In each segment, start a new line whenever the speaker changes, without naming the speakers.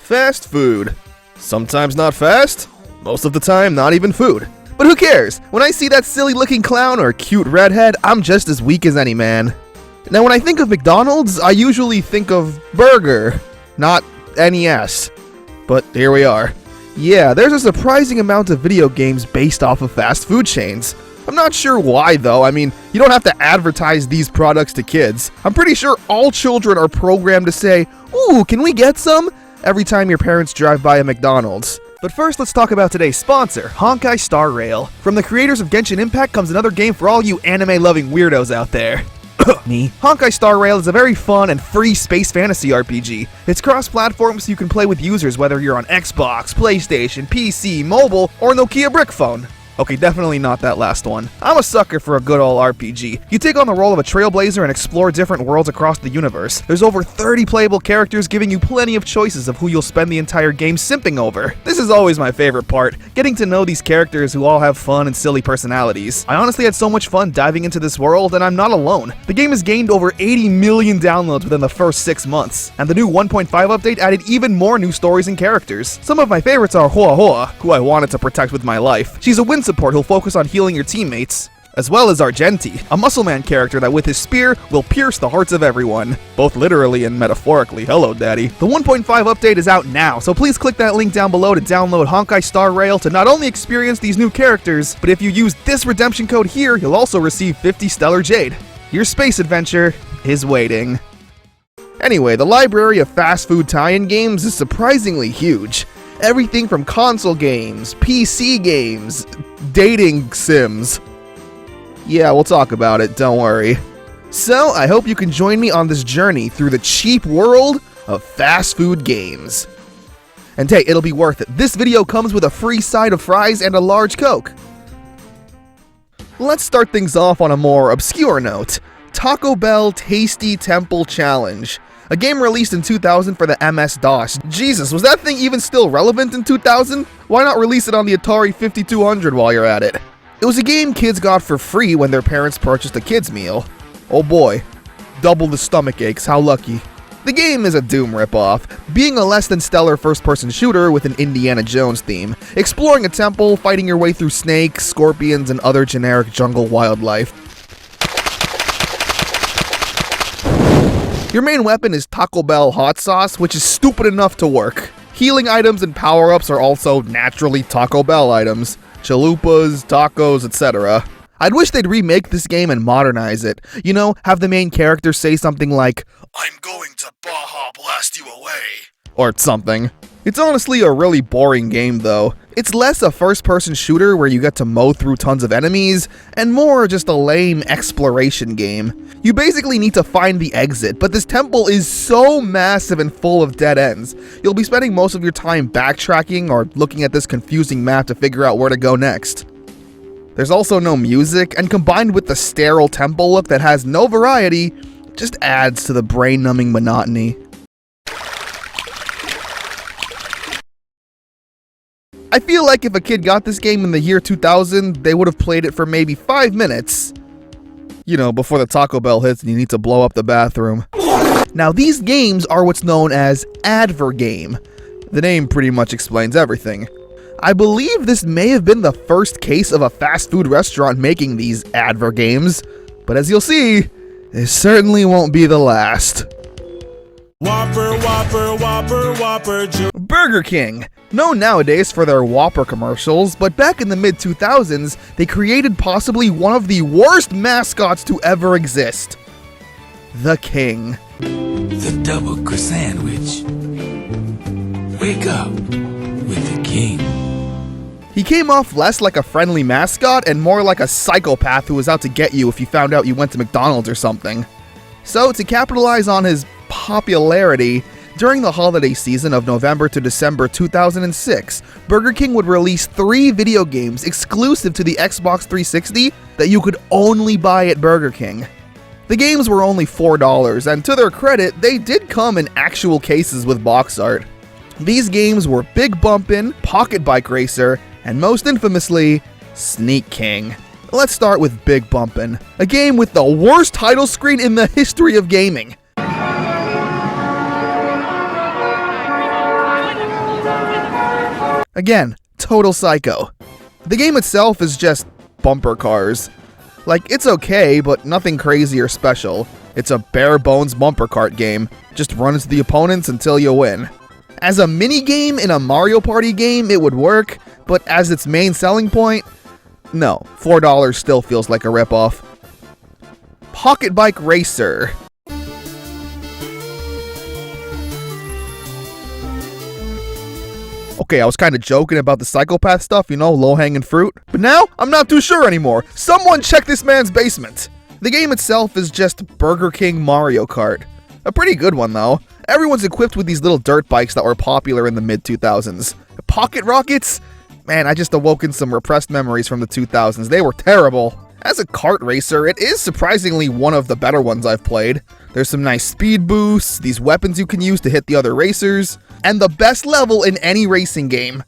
Fast food. Sometimes not fast, most of the time not even food. But who cares? When I see that silly looking clown or cute redhead, I'm just as weak as any man. Now when I think of McDonald's, I usually think of burger, not NES. But here we are. Yeah, there's a surprising amount of video games based off of fast food chains. I'm not sure why though. I mean, you don't have to advertise these products to kids. I'm pretty sure all children are programmed to say, "Ooh, can we get some?" every time your parents drive by a McDonald's. But first, let's talk about today's sponsor, Honkai Star Rail. From the creators of Genshin Impact comes another game for all you anime-loving weirdos out there. Me. Honkai Star Rail is a very fun and free space fantasy RPG. It's cross-platform so you can play with users whether you're on Xbox, PlayStation, PC, mobile, or Nokia brick phone. Okay, definitely not that last one. I'm a sucker for a good old RPG. You take on the role of a trailblazer and explore different worlds across the universe. There's over 30 playable characters giving you plenty of choices of who you'll spend the entire game simping over. This is always my favorite part, getting to know these characters who all have fun and silly personalities. I honestly had so much fun diving into this world, and I'm not alone. The game has gained over 80 million downloads within the first 6 months, and the new 1.5 update added even more new stories and characters. Some of my favorites are Hoa Hoa, who I wanted to protect with my life. She's a win support who'll focus on healing your teammates, as well as Argenti, a muscleman character that with his spear will pierce the hearts of everyone, both literally and metaphorically. Hello, Daddy. The 1.5 update is out now, so please click that link down below to download Honkai Star Rail to not only experience these new characters, but if you use this redemption code here, you'll also receive 50 Stellar Jade. Your space adventure is waiting. Anyway, the library of fast food tie-in games is surprisingly huge. Everything from console games, PC games, dating sims. Yeah, we'll talk about it, don't worry. So, I hope you can join me on this journey through the cheap world of fast food games. And hey, it'll be worth it. This video comes with a free side of fries and a large Coke. Let's start things off on a more obscure note. Taco Bell Tasty Temple Challenge. A game released in 2000 for the MS-DOS. Jesus, was that thing even still relevant in 2000? Why not release it on the Atari 5200 while you're at it? It was a game kids got for free when their parents purchased a kids meal. Oh boy, double the stomach aches, how lucky. The game is a Doom ripoff, being a less than stellar first-person shooter with an Indiana Jones theme, exploring a temple, fighting your way through snakes, scorpions, and other generic jungle wildlife. Your main weapon is Taco Bell hot sauce, which is stupid enough to work. Healing items and power-ups are also naturally Taco Bell items. Chalupas, tacos, etc. I'd wish they'd remake this game and modernize it. You know, have the main character say something like, "I'm going to Baja Blast you away," or something. It's honestly a really boring game though. It's less a first-person shooter where you get to mow through tons of enemies, and more just a lame exploration game. You basically need to find the exit, but this temple is so massive and full of dead ends. You'll be spending most of your time backtracking or looking at this confusing map to figure out where to go next. There's also no music, and combined with the sterile temple look that has no variety, just adds to the brain-numbing monotony. I feel like if a kid got this game in the year 2000, they would have played it for maybe 5 minutes. You know, before the Taco Bell hits and you need to blow up the bathroom. Now, these games are what's known as advergame. The name pretty much explains everything. I believe this may have been the first case of a fast food restaurant making these advergames, but as you'll see, it certainly won't be the last.
Whopper, Whopper, Whopper, Whopper.
Burger King. Known nowadays for their Whopper commercials, but back in the mid-2000s, they created possibly one of the worst mascots to ever exist. The King.
The double croissant-wich. Wake up with the King.
He came off less like a friendly mascot and more like a psychopath who was out to get you if you found out you went to McDonald's or something. So, to capitalize on his popularity, during the holiday season of November to December 2006, Burger King would release 3 video games exclusive to the Xbox 360 that you could only buy at Burger King. The games were only $4, and to their credit, they did come in actual cases with box art. These games were Big Bumpin', Pocket Bike Racer, and most infamously, Sneak King. Let's start with Big Bumpin', a game with the worst title screen in the history of gaming. Again, total psycho. The game itself is just bumper cars. Like, it's okay, but nothing crazy or special. It's a bare-bones bumper cart game. Just run into the opponents until you win. As a mini-game in a Mario Party game, it would work, but as its main selling point, no, $4 still feels like a ripoff. Pocket Bike Racer. Okay, I was kind of joking about the psychopath stuff, you know, low-hanging fruit. But now, I'm not too sure anymore. Someone check this man's basement. The game itself is just Burger King Mario Kart. A pretty good one, though. Everyone's equipped with these little dirt bikes that were popular in the mid-2000s. Pocket rockets? Man, I just awoken some repressed memories from the 2000s. They were terrible. As a kart racer, it is surprisingly one of the better ones I've played. There's some nice speed boosts, these weapons you can use to hit the other racers, and the best level in any racing game,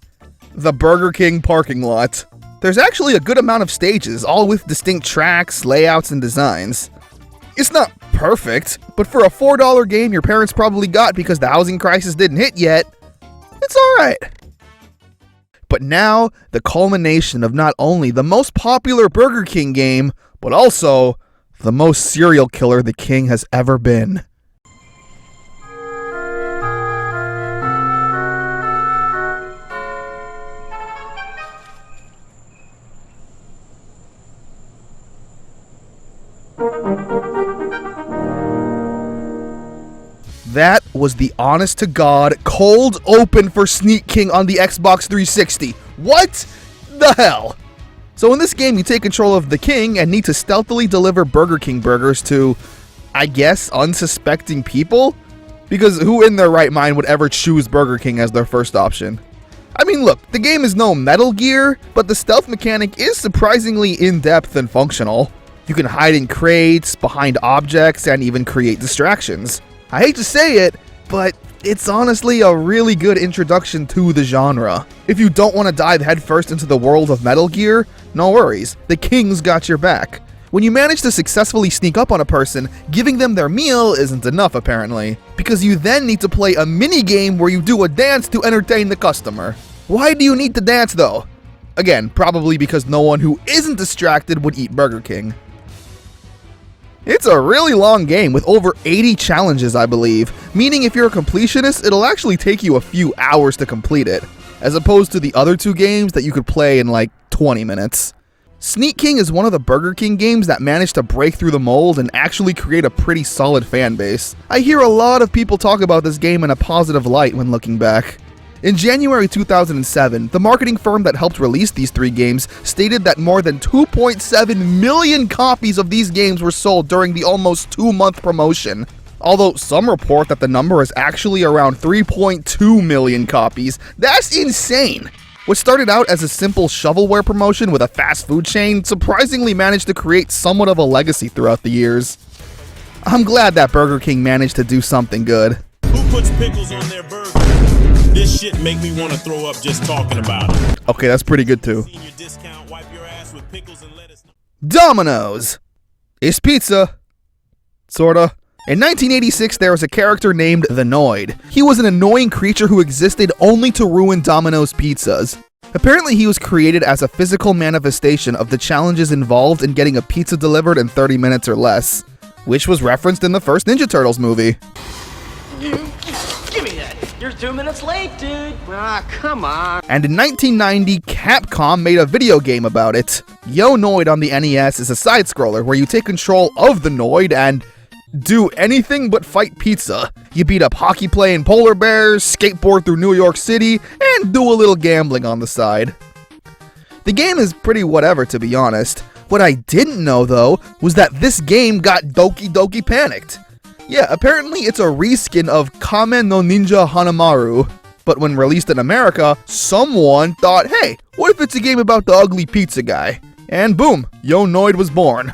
the Burger King parking lot. There's actually a good amount of stages, all with distinct tracks, layouts, and designs. It's not perfect, but for a $4 game your parents probably got because the housing crisis didn't hit yet, it's alright. But now, the culmination of not only the most popular Burger King game, but also the most serial killer the king has ever been. That was the honest-to-God cold open for Sneak King on the Xbox 360. What the hell? So in this game, you take control of the king and need to stealthily deliver Burger King burgers to, I guess, unsuspecting people? Because who in their right mind would ever choose Burger King as their first option? I mean, look, the game is no Metal Gear, but the stealth mechanic is surprisingly in-depth and functional. You can hide in crates, behind objects, and even create distractions. I hate to say it, but it's honestly a really good introduction to the genre. If you don't want to dive headfirst into the world of Metal Gear, no worries, the king's got your back. When you manage to successfully sneak up on a person, giving them their meal isn't enough apparently, because you then need to play a mini-game where you do a dance to entertain the customer. Why do you need to dance though? Again, probably because no one who isn't distracted would eat Burger King. It's a really long game with over 80 challenges, I believe, meaning if you're a completionist, it'll actually take you a few hours to complete it, as opposed to the other two games that you could play in like 20 minutes. Sneak King is one of the Burger King games that managed to break through the mold and actually create a pretty solid fan base. I hear a lot of people talk about this game in a positive light when looking back. In January 2007, the marketing firm that helped release these three games stated that more than 2.7 million copies of these games were sold during the almost 2-month promotion. Although some report that the number is actually around 3.2 million copies. That's insane! What started out as a simple shovelware promotion with a fast food chain surprisingly managed to create somewhat of a legacy throughout the years. I'm glad that Burger King managed to do something good.
Who puts pickles on their burger? This shit make me want to throw up just talking about it.
Okay, that's pretty good too.
Senior discount, wipe your ass with pickles and lettuce.
Domino's! It's pizza. Sorta. In 1986, there was a character named the Noid. He was an annoying creature who existed only to ruin Domino's pizzas. Apparently, he was created as a physical manifestation of the challenges involved in getting a pizza delivered in 30 minutes or less, which was referenced in the first Ninja Turtles movie.
Give me that. You're 2 minutes late, dude. Ah, come on.
And in 1990, Capcom made a video game about it. Yo Noid on the NES is a side-scroller where you take control of the Noid and do anything but fight pizza. You beat up hockey playing polar bears, skateboard through New York City, and do a little gambling on the side. The game is pretty whatever, to be honest. What I didn't know, though, was that this game got Doki Doki Panicked. Yeah, apparently it's a reskin of Kamen no Ninja Hanamaru. But when released in America, someone thought, hey, what if it's a game about the ugly pizza guy? And boom, Yo Noid was born.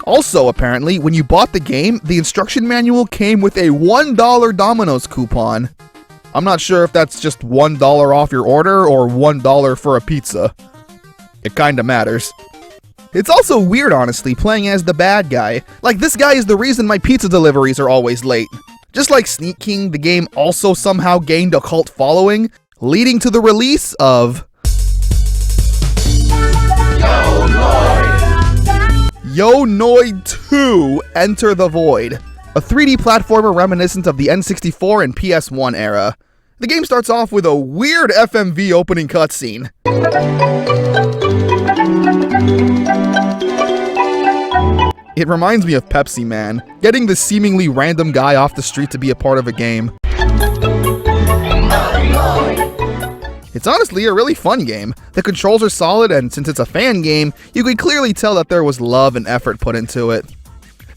Also, apparently, when you bought the game, the instruction manual came with a $1 Domino's coupon. I'm not sure if that's just $1 off your order or $1 for a pizza. It kinda matters. It's also weird, honestly, playing as the bad guy. Like, this guy is the reason my pizza deliveries are always late. Just like Sneak King, the game also somehow gained a cult following. leading to the release of Yo Noid 2 Enter the Void, a 3D platformer reminiscent of the N64 and PS1 era. The game starts off with a weird FMV opening cutscene. It reminds me of Pepsi Man, getting the seemingly random guy off the street to be a part of a game. It's honestly a really fun game. The controls are solid, and since it's a fan game, you can clearly tell that there was love and effort put into it.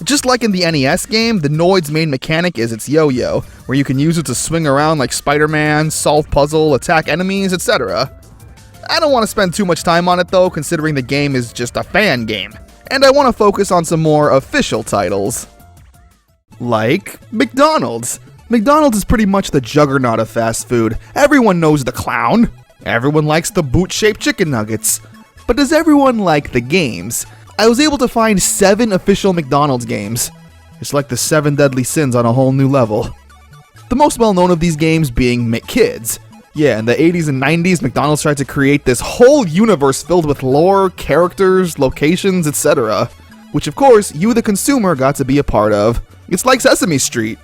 Just like in the NES game, the Noid's main mechanic is its yo-yo, where you can use it to swing around like Spider-Man, solve puzzle, attack enemies, etc. I don't want to spend too much time on it though, considering the game is just a fan game, and I want to focus on some more official titles. Like McDonald's. McDonald's is pretty much the juggernaut of fast food. Everyone knows the clown. Everyone likes the boot-shaped chicken nuggets. But does everyone like the games? I was able to find 7 official McDonald's games. It's like the 7 deadly sins on a whole new level. The most well-known of these games being McKids. Yeah, in the 80s and 90s, McDonald's tried to create this whole universe filled with lore, characters, locations, etc. Which of course, you the consumer got to be a part of. It's like Sesame Street,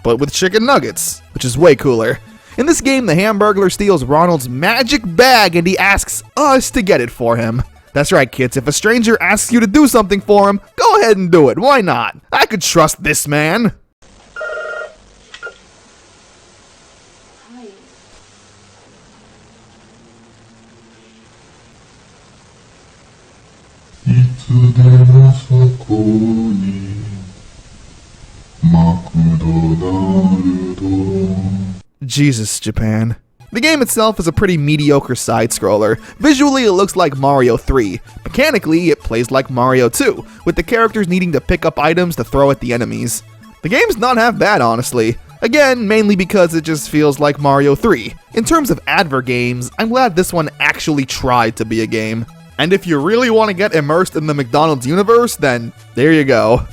but with chicken nuggets, which is way cooler. In this game, the Hamburglar steals Ronald's magic bag and he asks us to get it for him. That's right, kids, if a stranger asks you to do something for him, go ahead and do it, why not? I could trust this man. Jesus, Japan. The game itself is a pretty mediocre side-scroller. Visually, it looks like Mario 3. Mechanically, it plays like Mario 2, with the characters needing to pick up items to throw at the enemies. The game's not half bad, honestly. Again, mainly because it just feels like Mario 3. In terms of advert games, I'm glad this one actually tried to be a game. And if you really want to get immersed in the McDonald's universe, then there you go.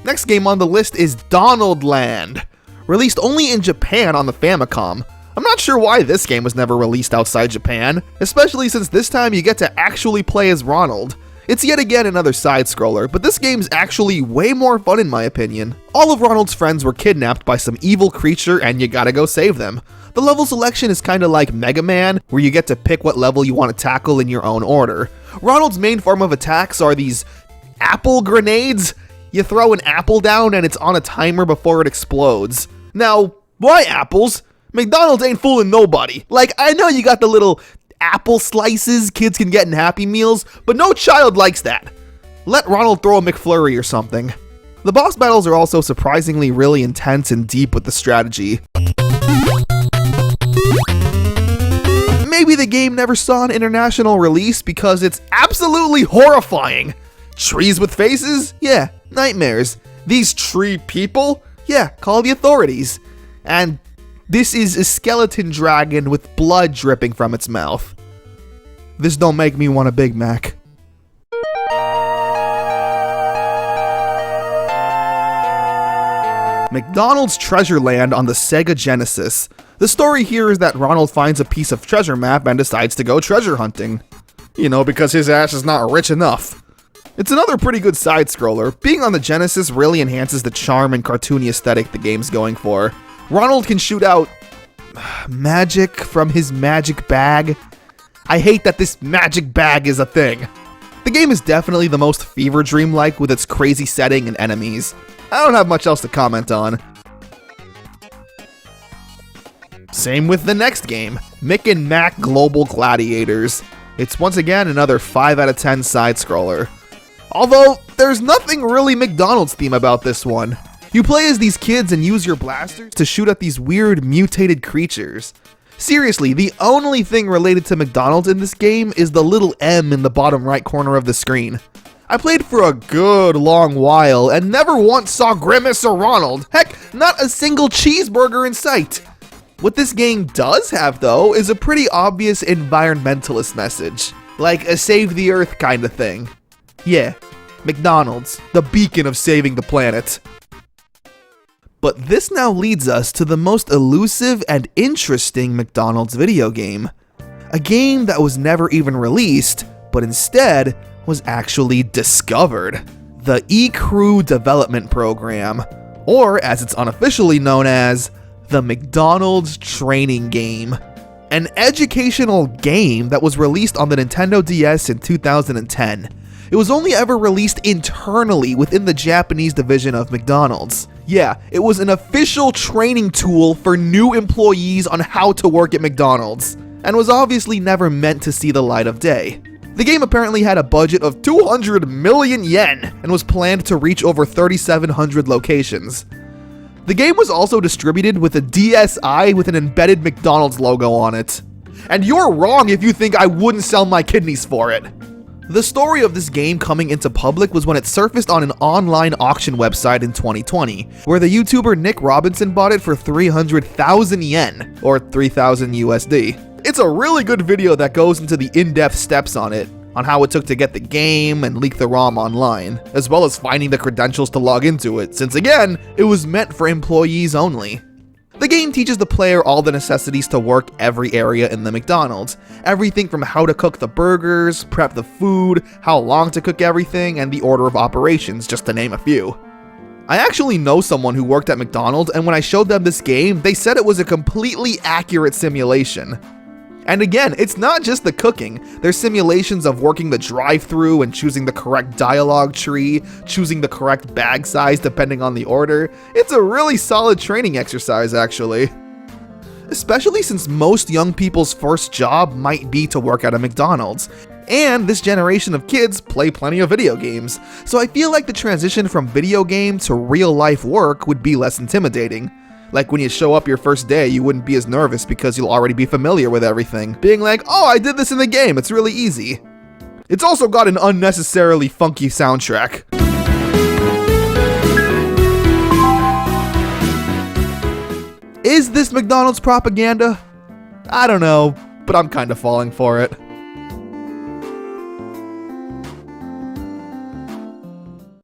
Next game on the list is Donald Land. Released only in Japan on the Famicom. I'm not sure why this game was never released outside Japan, especially since this time you get to actually play as Ronald. It's yet again another side-scroller, but this game's actually way more fun in my opinion. All of Ronald's friends were kidnapped by some evil creature and you gotta go save them. The level selection is kinda like Mega Man, where you get to pick what level you want to tackle in your own order. Ronald's main form of attacks are these apple grenades. You throw an apple down and it's on a timer before it explodes. Now, why apples? McDonald's ain't fooling nobody. Like, I know you got the little apple slices kids can get in Happy Meals, but no child likes that. Let Ronald throw a McFlurry or something. The boss battles are also surprisingly really intense and deep with the strategy. Maybe the game never saw an international release because it's absolutely horrifying. Trees with faces? Yeah, nightmares. These tree people? Yeah, call the authorities. And this is a skeleton dragon with blood dripping from its mouth. This don't make me want a Big Mac. McDonald's Treasure Land on the Sega Genesis. The story here is that Ronald finds a piece of treasure map and decides to go treasure hunting. You know, because his ass is not rich enough. It's another pretty good side-scroller. Being on the Genesis really enhances the charm and cartoony aesthetic the game's going for. Ronald can shoot out magic from his magic bag. I hate that this magic bag is a thing. The game is definitely the most fever dream-like with its crazy setting and enemies. I don't have much else to comment on. Same with the next game, Mick and Mac Global Gladiators. It's once again another 5 out of 10 side-scroller. Although, there's nothing really McDonald's theme about this one. You play as these kids and use your blasters to shoot at these weird mutated creatures. Seriously, the only thing related to McDonald's in this game is the little M in the bottom right corner of the screen. I played for a good long while and never once saw Grimace or Ronald. Heck, not a single cheeseburger in sight. What this game does have though is a pretty obvious environmentalist message. Like a save the earth kind of thing. Yeah, McDonald's, the beacon of saving the planet. But this now leads us to the most elusive and interesting McDonald's video game. A game that was never even released, but instead was actually discovered. The E-Crew Development Program, or as it's unofficially known as, the McDonald's Training Game. An educational game that was released on the Nintendo DS in 2010. It was only ever released internally within the Japanese division of McDonald's. Yeah, it was an official training tool for new employees on how to work at McDonald's, and was obviously never meant to see the light of day. The game apparently had a budget of 200 million yen and was planned to reach over 3,700 locations. The game was also distributed with a DSi with an embedded McDonald's logo on it. And you're wrong if you think I wouldn't sell my kidneys for it. The story of this game coming into public was when it surfaced on an online auction website in 2020, where the YouTuber Nick Robinson bought it for 300,000 yen, or 3,000 USD. It's a really good video that goes into the in-depth steps on it, on how it took to get the game and leak the ROM online, as well as finding the credentials to log into it, since again, it was meant for employees only. The game teaches the player all the necessities to work every area in the McDonald's. Everything from how to cook the burgers, prep the food, how long to cook everything, and the order of operations, just to name a few. I actually know someone who worked at McDonald's, and when I showed them this game, they said it was a completely accurate simulation. And again, it's not just the cooking. There's simulations of working the drive-thru and choosing the correct dialogue tree, choosing the correct bag size depending on the order. It's a really solid training exercise, actually. Especially since most young people's first job might be to work at a McDonald's. And this generation of kids play plenty of video games, so I feel like the transition from video game to real-life work would be less intimidating. Like when you show up your first day, you wouldn't be as nervous because you'll already be familiar with everything. Being like, oh, I did this in the game, it's really easy. It's also got an unnecessarily funky soundtrack. Is this McDonald's propaganda? I don't know, but I'm kind of falling for it.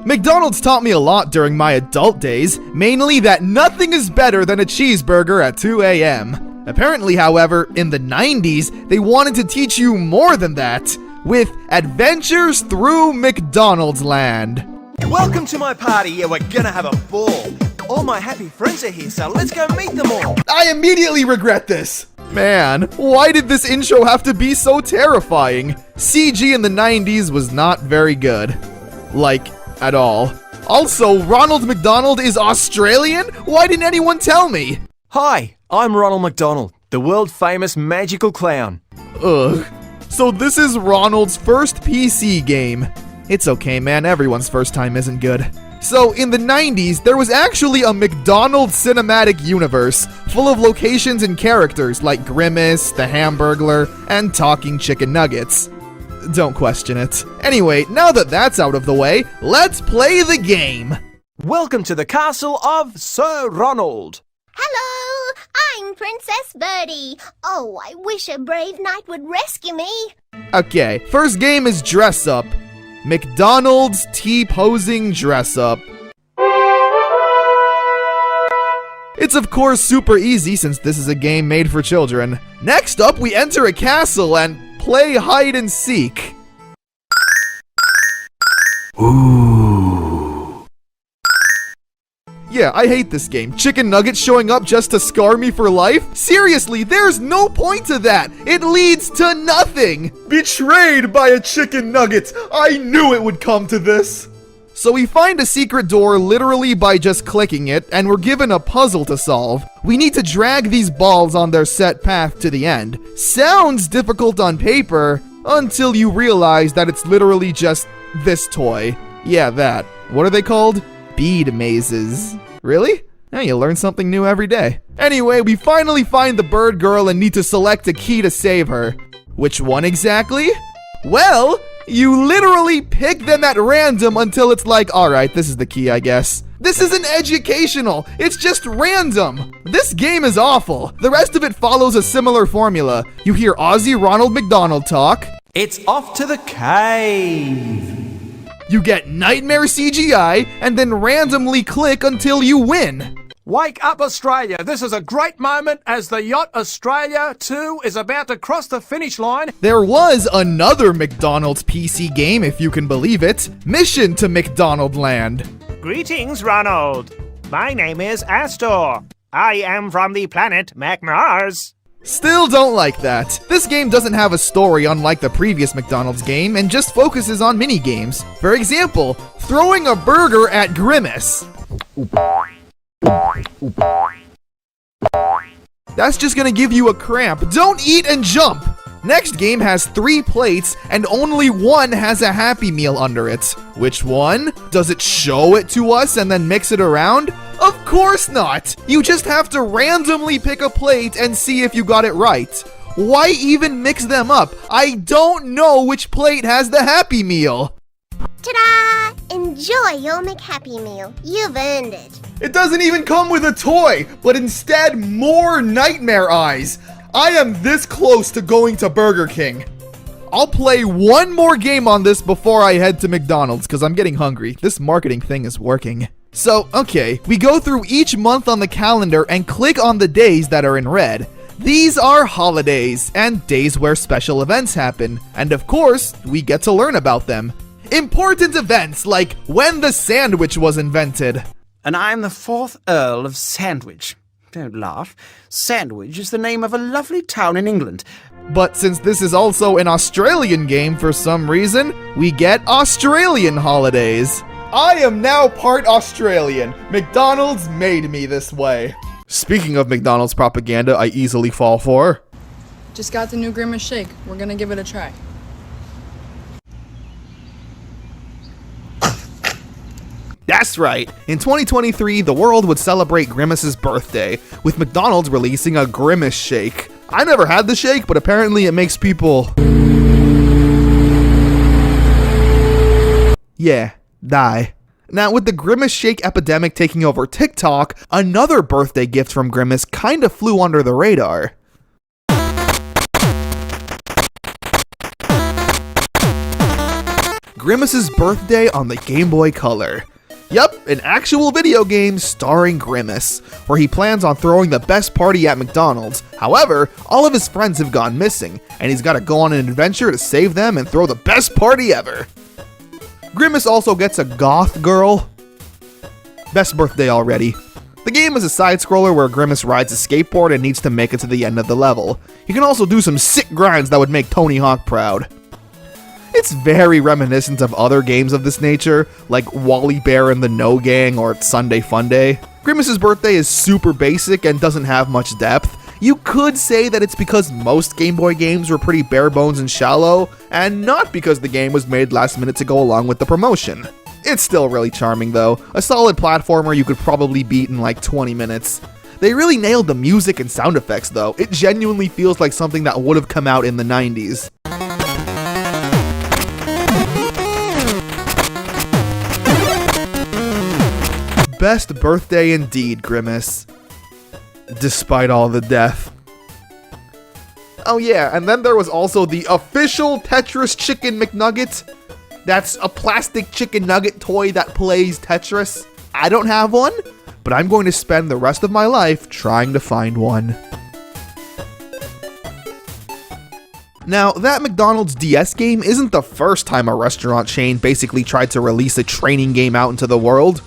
McDonald's taught me a lot during my adult days, mainly that nothing is better than a cheeseburger at 2 a.m. Apparently, however, in the 90s, they wanted to teach you more than that, with Adventures Through McDonald's Land.
Welcome to my party, yeah, we're gonna have a ball. All my happy friends are here, so let's go meet them all.
I immediately regret this. Man, why did this intro have to be so terrifying? CG in the 90s was not very good. Like, at all. Also, Ronald McDonald is Australian? Why didn't anyone tell me?
Hi, I'm Ronald McDonald, the world famous magical clown.
Ugh. So this is Ronald's first PC game. It's okay, man, everyone's first time isn't good. So, in the 90s, there was actually a McDonald's cinematic universe, full of locations and characters like Grimace, the Hamburglar, and Talking Chicken Nuggets. Don't question it. Anyway, now that that's out of the way, let's play the game!
Welcome to the castle of Sir Ronald.
Hello, I'm Princess Birdie. Oh, I wish a brave knight would rescue me.
Okay, first game is Dress Up. McDonald's T-posing Dress Up. It's of course super easy since this is a game made for children. Next up, we enter a castle and play hide and seek.
Ooh.
Yeah, I hate this game. Chicken nuggets showing up just to scar me for life? Seriously, there's no point to that. It leads to nothing. Betrayed by a chicken nugget. I knew it would come to this. So we find a secret door literally by just clicking it, and we're given a puzzle to solve. We need to drag these balls on their set path to the end. Sounds difficult on paper, until you realize that it's literally just this toy. Yeah, that. What are they called? Bead mazes. Really? Now you learn something new every day. Anyway, we finally find the bird girl and need to select a key to save her. Which one exactly? Well, you literally pick them at random until it's like, alright, this is the key, I guess. This isn't educational, it's just random. This game is awful. The rest of it follows a similar formula. You hear Aussie Ronald McDonald talk.
It's off to the cave.
You get nightmare CGI, and then randomly click until you win.
Wake up, Australia. This is a great moment as the Yacht Australia 2 is about to cross the finish line.
There was another McDonald's PC game, if you can believe it. Mission to McDonald Land.
Greetings, Ronald. My name is Astor. I am from the planet MacMars.
Still don't like that. This game doesn't have a story unlike the previous McDonald's game and just focuses on mini-games. For example, throwing a burger at Grimace. That's just gonna give you a cramp. Don't eat and jump! Next game has 3 plates and only one has a Happy Meal under it. Which one? Does it show it to us and then mix it around? Of course not! You just have to randomly pick a plate and see if you got it right. Why even mix them up? I don't know which plate has the Happy Meal.
Ta-da! Enjoy your McHappy Meal. You've earned it.
It doesn't even come with a toy, but instead more nightmare eyes. I am this close to going to Burger King. I'll play one more game on this before I head to McDonald's because I'm getting hungry. This marketing thing is working. So, okay, we go through each month on the calendar and click on the days that are in red. These are holidays and days where special events happen. And of course, we get to learn about them. Important events like when the sandwich was invented.
And I'm the 4th Earl of Sandwich. Don't laugh. Sandwich is the name of a lovely town in England.
But since this is also an Australian game for some reason, we get Australian holidays. I am now part Australian. McDonald's made me this way. Speaking of McDonald's propaganda I easily fall for.
Just got the new Grimace Shake. We're gonna give it a try.
That's right. In 2023, the world would celebrate Grimace's birthday, with McDonald's releasing a Grimace Shake. I never had the shake, but apparently it makes people... yeah, die. Now, with the Grimace Shake epidemic taking over TikTok, another birthday gift from Grimace kinda flew under the radar. Grimace's Birthday on the Game Boy Color. Yup, an actual video game starring Grimace, where he plans on throwing the best party at McDonald's. However, all of his friends have gone missing, and he's gotta go on an adventure to save them and throw the best party ever. Grimace also gets a goth girl. Best birthday already. The game is a side-scroller where Grimace rides a skateboard and needs to make it to the end of the level. You can also do some sick grinds that would make Tony Hawk proud. It's very reminiscent of other games of this nature, like Wally Bear and the No Gang or Sunday Funday. Grimace's Birthday is super basic and doesn't have much depth. You could say that it's because most Game Boy games were pretty bare bones and shallow, and not because the game was made last minute to go along with the promotion. It's still really charming though, a solid platformer you could probably beat in like 20 minutes. They really nailed the music and sound effects though, it genuinely feels like something that would have come out in the 90s. Best birthday indeed, Grimace. Despite all the death. Oh yeah, and then there was also the official Tetris Chicken McNugget. That's a plastic chicken nugget toy that plays Tetris. I don't have one, but I'm going to spend the rest of my life trying to find one. Now, that McDonald's DS game isn't the first time a restaurant chain basically tried to release a training game out into the world.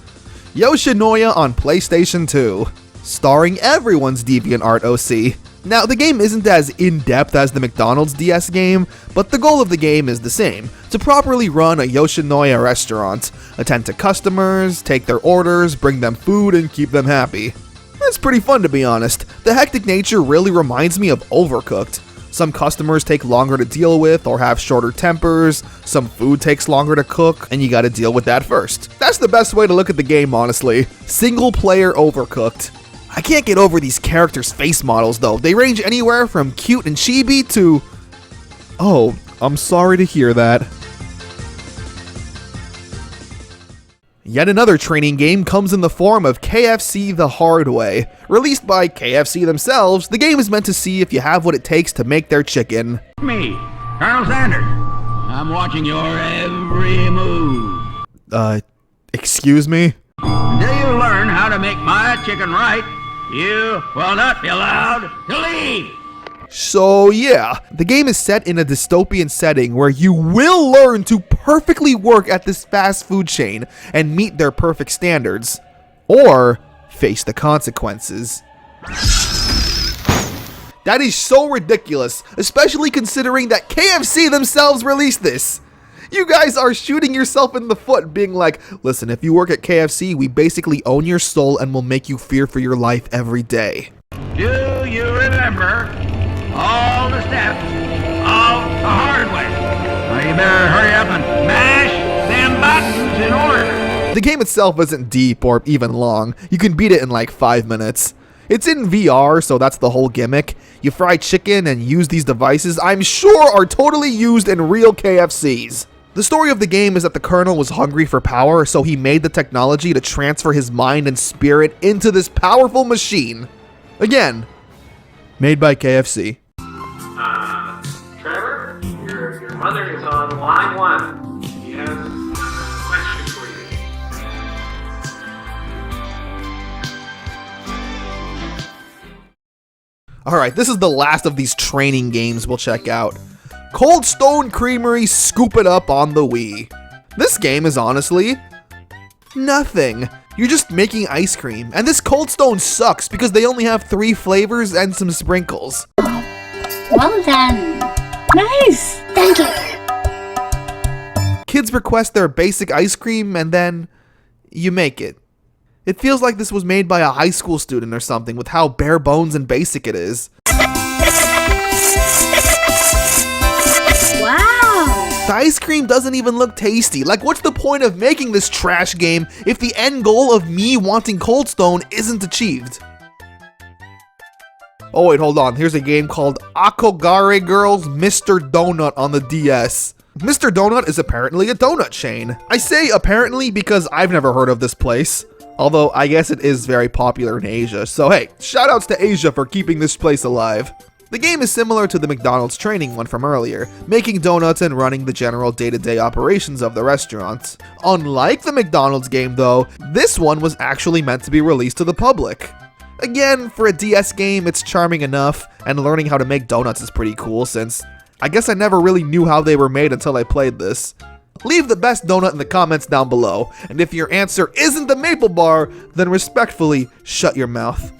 Yos Shinoa on PlayStation 2, starring everyone's DeviantArt OC. Now, the game isn't as in-depth as the McDonald's DS game, but the goal of the game is the same, to properly run a Yos Shinoa restaurant, attend to customers, take their orders, bring them food, and keep them happy. It's pretty fun to be honest. The hectic nature really reminds me of Overcooked. Some customers take longer to deal with or have shorter tempers, some food takes longer to cook, and you gotta deal with that first. That's the best way to look at the game, honestly. Single player Overcooked. I can't get over these characters' face models though. They range anywhere from cute and chibi to... oh, I'm sorry to hear that. Yet another training game comes in the form of KFC The Hard Way. Released by KFC themselves, the game is meant to see if you have what it takes to make their chicken.
Me, Colonel Sanders. I'm watching your every move.
Excuse me?
Do you learn how to make my chicken right, you will not be allowed to leave.
So yeah, the game is set in a dystopian setting where you will learn to perfectly work at this fast food chain and meet their perfect standards, or face the consequences. That is so ridiculous, especially considering that KFC themselves released this. You guys are shooting yourself in the foot being like, listen, if you work at KFC, we basically own your soul and will make you fear for your life every day.
Do you remember all the steps of the hard way? Well, you better hurry up and mash them buttons in order.
The game itself isn't deep or even long. You can beat it in like 5 minutes. It's in VR, so that's the whole gimmick. You fry chicken and use these devices I'm sure are totally used in real KFCs. The story of the game is that the Colonel was hungry for power, so he made the technology to transfer his mind and spirit into this powerful machine. Again, made by KFC.
Trevor, your mother is on line 1. She has a question for you.
Alright, this is the last of these training games we'll check out. Cold Stone Creamery Scoop It Up on the Wii. This game is honestly nothing. You're just making ice cream, and this Cold Stone sucks because they only have 3 flavors and some sprinkles.
Well done. Nice. Thank you.
Kids request their basic ice cream and then you make it. It feels like this was made by a high school student or something with how bare bones and basic it is. The ice cream doesn't even look tasty. Like, what's the point of making this trash game if the end goal of me wanting Cold Stone isn't achieved? Oh wait, hold on. Here's a game called Akogare Girls Mr. Donut on the DS. Mr. Donut is apparently a donut chain. I say apparently because I've never heard of this place. Although, I guess it is very popular in Asia. So hey, shoutouts to Asia for keeping this place alive. The game is similar to the McDonald's training one from earlier, making donuts and running the general day-to-day operations of the restaurant. Unlike the McDonald's game though, this one was actually meant to be released to the public. Again, for a DS game, it's charming enough, and learning how to make donuts is pretty cool since I guess I never really knew how they were made until I played this. Leave the best donut in the comments down below, and if your answer isn't the maple bar, then respectfully, shut your mouth.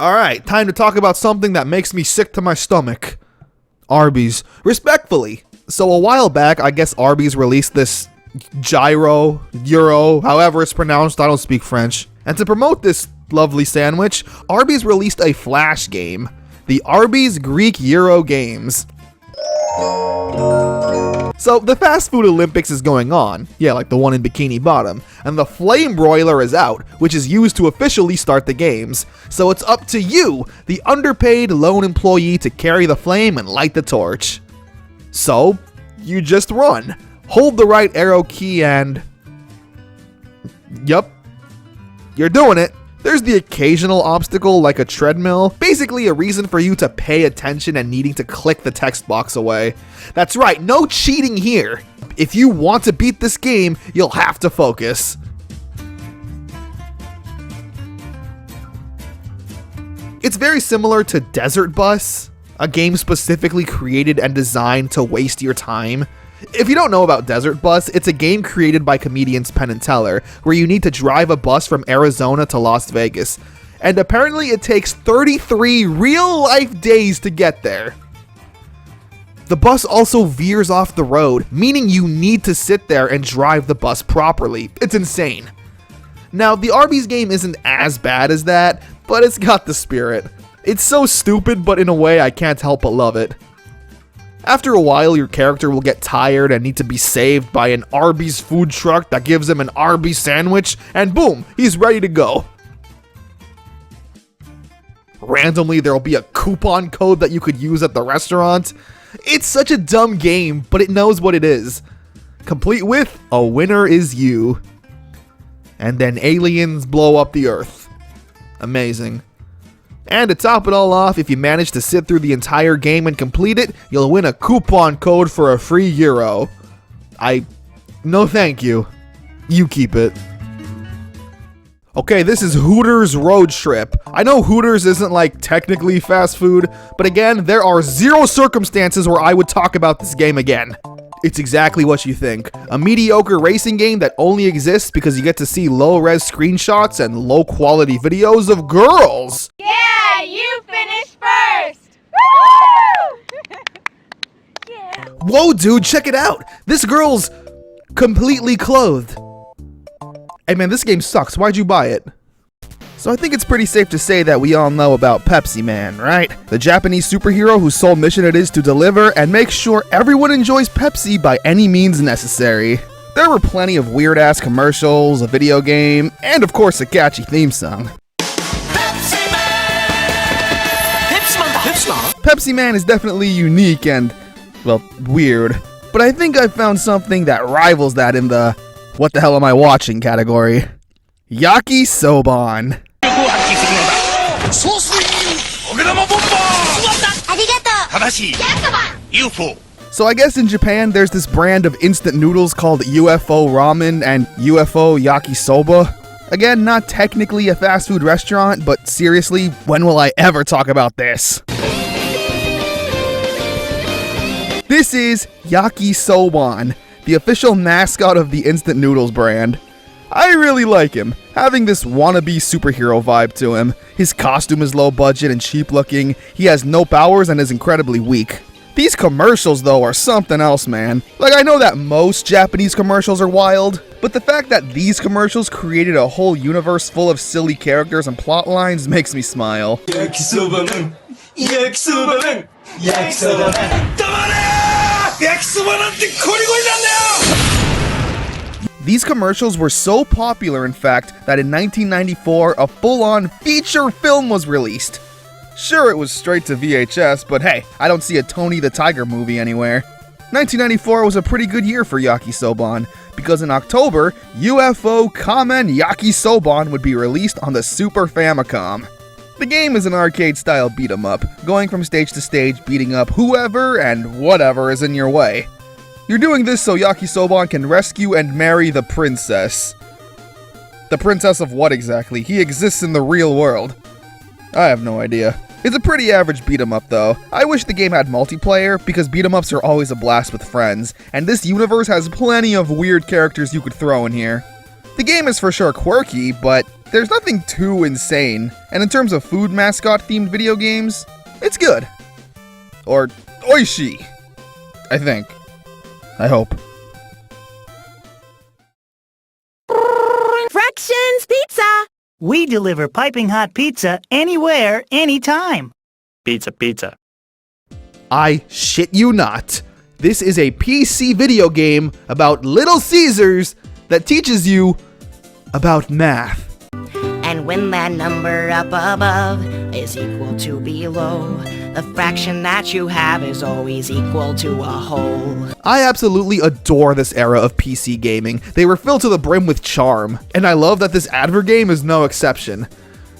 Alright, time to talk about something that makes me sick to my stomach. Arbys. Respectfully. So a while back, I guess Arbys released this gyro, euro, however it's pronounced, I don't speak French. And to promote this lovely sandwich, Arbys released a Flash game. The Arbys Greek Euro Games. So the fast food Olympics is going on, yeah, like the one in Bikini Bottom, and the flame broiler is out, which is used to officially start the games. So it's up to you, the underpaid lone employee, to carry the flame and light the torch. So, you just run, hold the right arrow key and... yup, you're doing it. There's the occasional obstacle like a treadmill, basically a reason for you to pay attention and needing to click the text box away. That's right, no cheating here. If you want to beat this game, you'll have to focus. It's very similar to Desert Bus, a game specifically created and designed to waste your time. If you don't know about Desert Bus, it's a game created by comedians Penn and Teller, where you need to drive a bus from Arizona to Las Vegas. And apparently it takes 33 real-life days to get there. The bus also veers off the road, meaning you need to sit there and drive the bus properly. It's insane. Now, the Arbys game isn't as bad as that, but it's got the spirit. It's so stupid, but in a way I can't help but love it. After a while, your character will get tired and need to be saved by an Arby's food truck that gives him an Arby's sandwich, and boom, he's ready to go. Randomly, there will be a coupon code that you could use at the restaurant. It's such a dumb game, but it knows what it is. Complete with, a winner is you. And then aliens blow up the earth. Amazing. And to top it all off, if you manage to sit through the entire game and complete it, you'll win a coupon code for a free euro. No thank you. You keep it. Okay, this is Hooters Road Trip. I know Hooters isn't like technically fast food, but again, there are zero circumstances where I would talk about this game again. It's exactly what you think. A mediocre racing game that only exists because you get to see low-res screenshots and low-quality videos of girls.
Yeah, you finished first! Woo! Yeah.
Whoa, dude, check it out. This girl's completely clothed. Hey man, this game sucks. Why'd you buy it? So I think it's pretty safe to say that we all know about Pepsi Man, right? The Japanese superhero whose sole mission it is to deliver and make sure everyone enjoys Pepsi by any means necessary. There were plenty of weird-ass commercials, a video game, and of course a catchy theme song.
Pepsi Man!
Pepsi Man is definitely unique and, well, weird. But I think I found something that rivals that in the what the hell am I watching category. Yakisoban. So I guess in Japan there's this brand of instant noodles called UFO Ramen and UFO Yakisoba. Again, not technically a fast food restaurant, but seriously, when will I ever talk about this? This is Yakisoban, the official mascot of the instant noodles brand. I really like him, having this wannabe superhero vibe to him. His costume is low budget and cheap looking, he has no powers and is incredibly weak. These commercials though are something else, man. Like, I know that most Japanese commercials are wild, but the fact that these commercials created a whole universe full of silly characters and plot lines makes me smile.
Yakisoba-는, 야키소바는, 야키소바는, 야키소바는, 야키소바는 고리고리란데요!
These commercials were so popular, in fact, that in 1994, a full-on feature film was released. Sure, it was straight to VHS, but hey, I don't see a Tony the Tiger movie anywhere. 1994 was a pretty good year for Yakisoban, because in October, UFO Kamen Yakisoban would be released on the Super Famicom. The game is an arcade-style beat-em-up, going from stage to stage beating up whoever and whatever is in your way. You're doing this so Yakisoban can rescue and marry the princess. The princess of what exactly? He exists in the real world. I have no idea. It's a pretty average beat-em-up though. I wish the game had multiplayer, because beat-em-ups are always a blast with friends, and this universe has plenty of weird characters you could throw in here. The game is for sure quirky, but there's nothing too insane, and in terms of food mascot-themed video games, it's good. Or oishi, I think. I hope.
Fractions Pizza! We deliver piping hot pizza anywhere, anytime.
Pizza, pizza.
I shit you not. This is a PC video game about Little Caesars that teaches you about math.
And when that number up above is equal to below, the fraction that you have is always equal to a whole.
I absolutely adore this era of PC gaming. They were filled to the brim with charm, and I love that this advert game is no exception.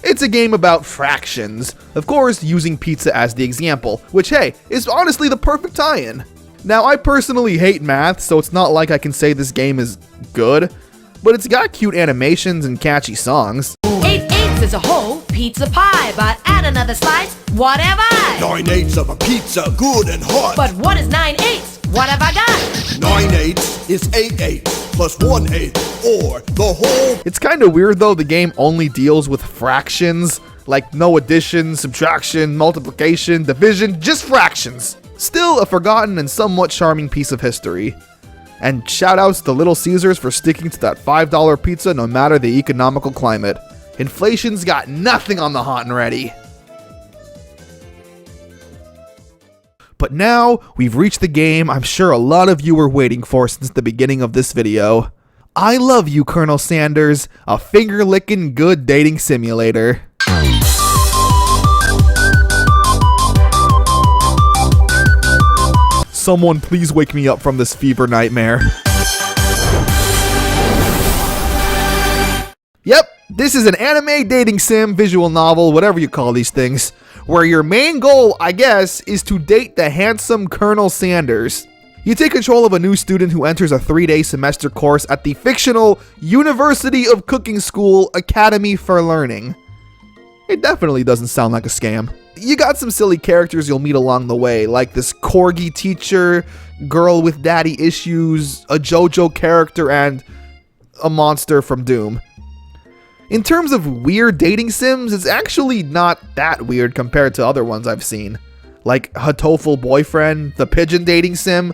It's a game about fractions, of course using pizza as the example, which hey, is honestly the perfect tie-in. Now I personally hate math, so it's not like I can say this game is good, but it's got cute animations and catchy songs.
8 eighths is a whole pizza pie, but add another slice, what have I?
9 eighths of a pizza, good and hot.
But what is 9 eighths? What have I got?
9 eighths is 8 eighths plus 1 eighth, or the whole.
It's kinda weird though, the game only deals with fractions, like no addition, subtraction, multiplication, division, just fractions. Still a forgotten and somewhat charming piece of history. And shoutouts to Little Caesars for sticking to that $5 pizza no matter the economical climate. Inflation's got nothing on the hot and ready. But now, we've reached the game I'm sure a lot of you were waiting for since the beginning of this video. I Love You, Colonel Sanders, a finger-licking good dating simulator. Someone please wake me up from this fever nightmare. Yep, this is an anime dating sim, visual novel, whatever you call these things, where your main goal, I guess, is to date the handsome Colonel Sanders. You take control of a new student who enters a 3-day semester course at the fictional University of Cooking School Academy for Learning. It definitely doesn't sound like a scam. You got some silly characters you'll meet along the way, like this corgi teacher, girl with daddy issues, a JoJo character, and a monster from Doom. In terms of weird dating sims, it's actually not that weird compared to other ones I've seen. Like Hatoful Boyfriend, the pigeon dating sim,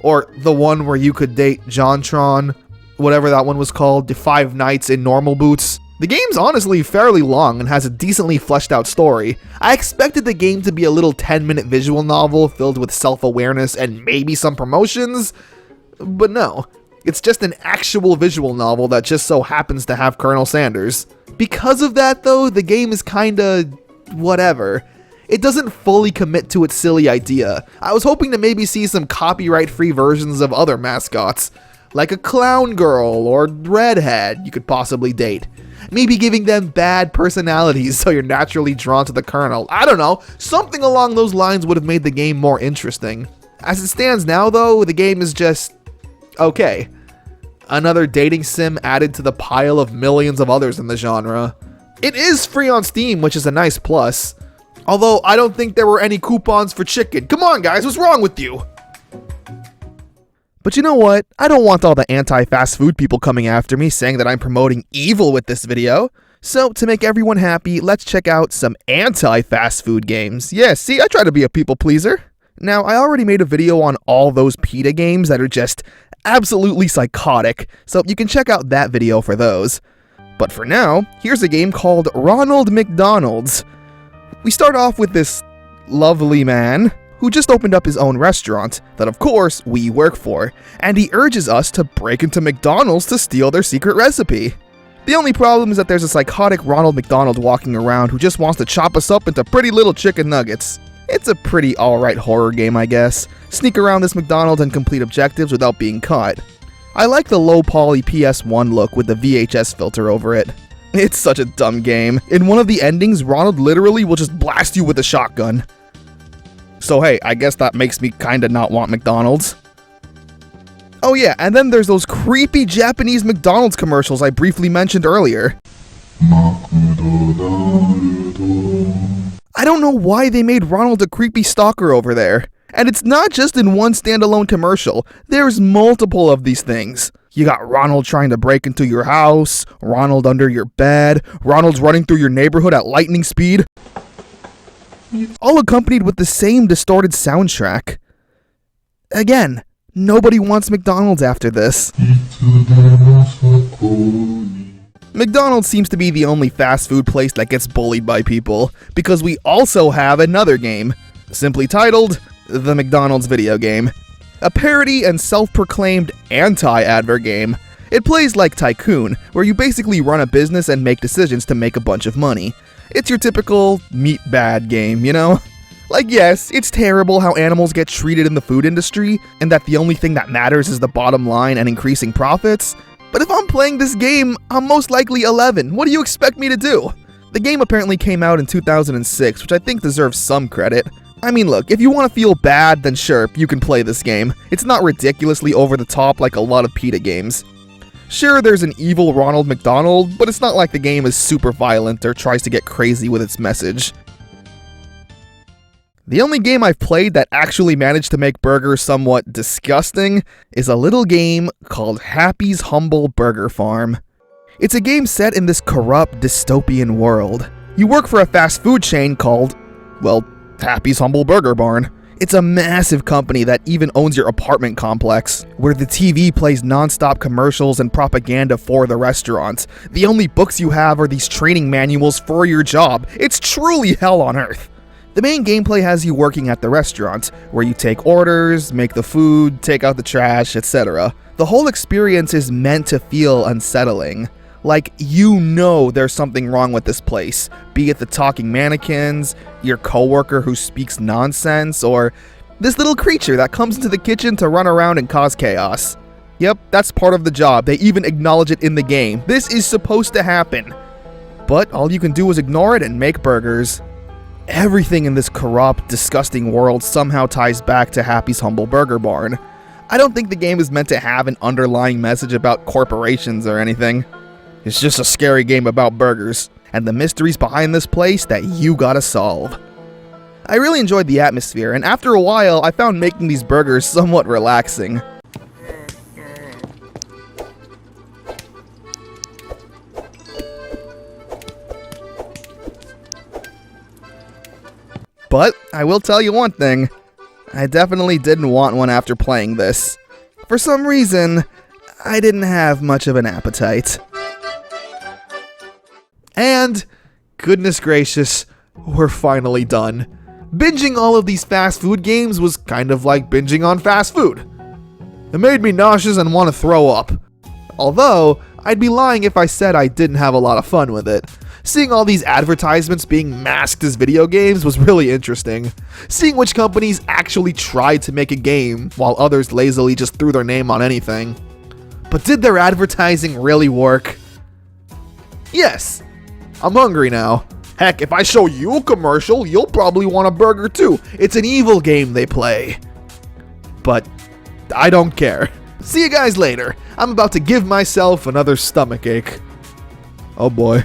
or the one where you could date JonTron, whatever that one was called, the 5 Nights in Normal Boots. The game's honestly fairly long and has a decently fleshed out story. I expected the game to be a little 10-minute visual novel filled with self-awareness and maybe some promotions, but no. It's just an actual visual novel that just so happens to have Colonel Sanders. Because of that though, the game is kinda whatever. It doesn't fully commit to its silly idea. I was hoping to maybe see some copyright-free versions of other mascots, like a clown girl or redhead you could possibly date. Maybe giving them bad personalities so you're naturally drawn to the Colonel. I don't know, something along those lines would have made the game more interesting. As it stands now though, the game is just okay. Another dating sim added to the pile of millions of others in the genre. It is free on Steam, which is a nice plus. Although, I don't think there were any coupons for chicken. Come on, guys, what's wrong with you? But you know what? I don't want all the anti-fast food people coming after me saying that I'm promoting evil with this video. So, to make everyone happy, let's check out some anti-fast food games. Yeah, see, I try to be a people pleaser. Now, I already made a video on all those pita games that are just absolutely psychotic, so you can check out that video for those. But for now, here's a game called Ronald McDonald's. We start off with this lovely man who just opened up his own restaurant that of course we work for, and he urges us to break into McDonald's to steal their secret recipe. The only problem is that there's a psychotic Ronald McDonald walking around who just wants to chop us up into pretty little chicken nuggets. It's a pretty alright horror game, I guess. Sneak around this McDonald's and complete objectives without being caught. I like the low poly PS1 look with the VHS filter over it. It's such a dumb game. In one of the endings, Ronald literally will just blast you with a shotgun. So hey, I guess that makes me kinda not want McDonald's. Oh yeah, and then there's those creepy Japanese McDonald's commercials I briefly mentioned earlier. I don't know why they made Ronald a creepy stalker over there. And it's not just in one standalone commercial, there's multiple of these things. You got Ronald trying to break into your house, Ronald under your bed, Ronald's running through your neighborhood at lightning speed. All accompanied with the same distorted soundtrack. Again, nobody wants McDonald's after this. McDonald's seems to be the only fast food place that gets bullied by people, because we also have another game, simply titled The McDonald's Video Game. A parody and self-proclaimed anti-advert game. It plays like Tycoon, where you basically run a business and make decisions to make a bunch of money. It's your typical meat bad game, you know? Like yes, it's terrible how animals get treated in the food industry, and that the only thing that matters is the bottom line and increasing profits. But if I'm playing this game, I'm most likely 11. What do you expect me to do? The game apparently came out in 2006, which I think deserves some credit. I mean look, if you want to feel bad, then sure, you can play this game. It's not ridiculously over the top like a lot of PETA games. Sure, there's an evil Ronald McDonald, but it's not like the game is super violent or tries to get crazy with its message. The only game I've played that actually managed to make burgers somewhat disgusting is a little game called Happy's Humble Burger Farm. It's a game set in this corrupt, dystopian world. You work for a fast food chain called, well, Happy's Humble Burger Barn. It's a massive company that even owns your apartment complex, where the TV plays non-stop commercials and propaganda for the restaurant. The only books you have are these training manuals for your job. It's truly hell on earth. The main gameplay has you working at the restaurant, where you take orders, make the food, take out the trash, etc. The whole experience is meant to feel unsettling. Like, you know there's something wrong with this place, be it the talking mannequins, your coworker who speaks nonsense, or this little creature that comes into the kitchen to run around and cause chaos. Yep, that's part of the job. They even acknowledge it in the game. This is supposed to happen. But all you can do is ignore it and make burgers. Everything in this corrupt, disgusting world somehow ties back to Happy's Humble Burger Barn. I don't think the game is meant to have an underlying message about corporations or anything. It's just a scary game about burgers, and the mysteries behind this place that you gotta solve. I really enjoyed the atmosphere, and after a while, I found making these burgers somewhat relaxing. But I will tell you one thing, I definitely didn't want one after playing this. For some reason, I didn't have much of an appetite. And, goodness gracious, we're finally done. Binging all of these fast food games was kind of like binging on fast food. It made me nauseous and want to throw up. Although, I'd be lying if I said I didn't have a lot of fun with it. Seeing all these advertisements being masked as video games was really interesting. Seeing which companies actually tried to make a game, while others lazily just threw their name on anything. But did their advertising really work? Yes. I'm hungry now. Heck, if I show you a commercial, you'll probably want a burger too. It's an evil game they play. But I don't care. See you guys later. I'm about to give myself another stomachache. Oh boy.